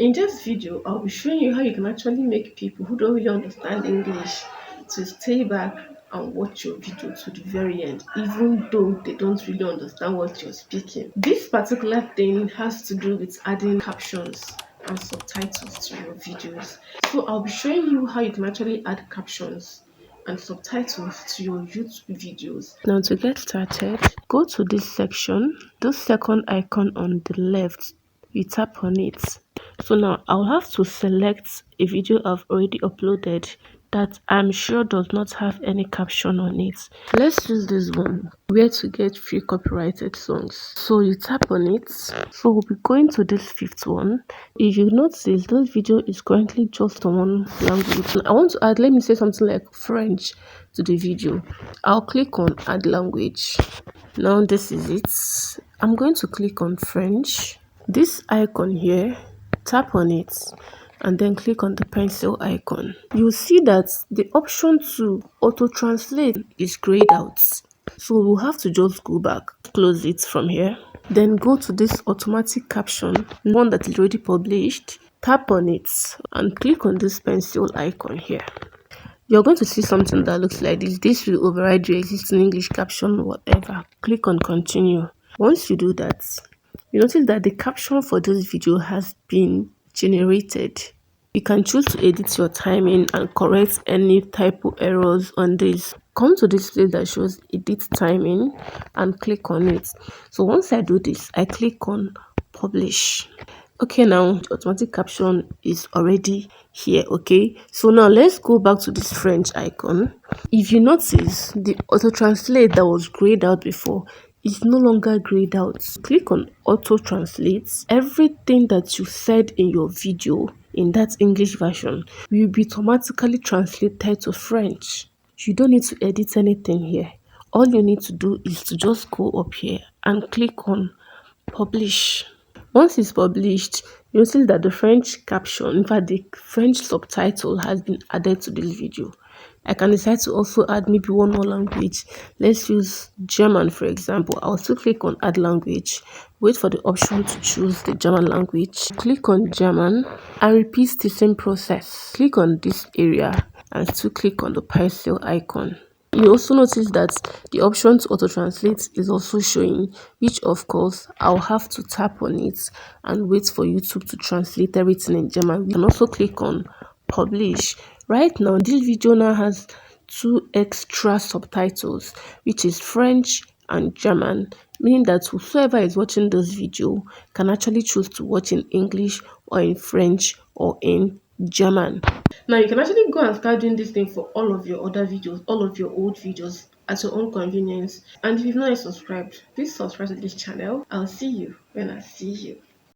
In this video, I'll be showing you how you can actually make people who don't really understand English to stay back and watch your video to the very end, even though they don't really understand what you're speaking. This particular thing has to do with adding captions and subtitles to your videos. So I'll be showing you how you can actually add captions and subtitles to your YouTube videos. Now to get started, go to this section, this second icon on the left, you tap on it. So now I'll have to select a video I've already uploaded that I'm sure does not have any caption on it. Let's use this one, where to get free copyrighted songs. So you tap on it. So we'll be going to this fifth one. If you notice, this video is currently just on one language. I want to add, let me say something like French to the video. I'll click on add language. Now this is it. I'm going to click on French. This icon here, tap on it and then click on the pencil icon. You'll see that the option to auto translate is grayed out, so we'll have to just go back, close it from here, then go to this automatic caption, one that is already published, tap on it and click on this pencil icon here. You're going to see something that looks like this. This will override your existing English caption, whatever. Click on continue. Once you do that, you notice that the caption for this video has been generated. You can choose to edit your timing and correct any typo errors on this. Come to this place that shows edit timing and click on it. So once I do this, I click on publish. Okay, now the automatic caption is already here. Okay, so now let's go back to this French icon. If you notice, the auto translate that was grayed out before is no longer grayed out. Click on auto translate. Everything that you said in your video in that English version will be automatically translated to French. You don't need to edit anything here. All you need to do is to just go up here and click on publish. Once it's published, you'll see that the French caption, in fact the French subtitle, has been added to this video. I can decide to also add maybe one more language. Let's use German, for example. I'll still click on add language, wait for the option to choose the German language, click on German and repeat the same process. Click on this area and still click on the pencil icon. You also notice that the option to auto translate is also showing, which of course I'll have to tap on it and wait for YouTube to translate everything in German. We can also click on publish. Right now this video now has 2 extra subtitles, which is French and German, meaning that whoever is watching this video can actually choose to watch in English or in French or in German. Now you can actually go and start doing this thing for all of your other videos, all of your old videos at your own convenience. And if you've not yet subscribed, please subscribe to this channel. I'll see you when I see you.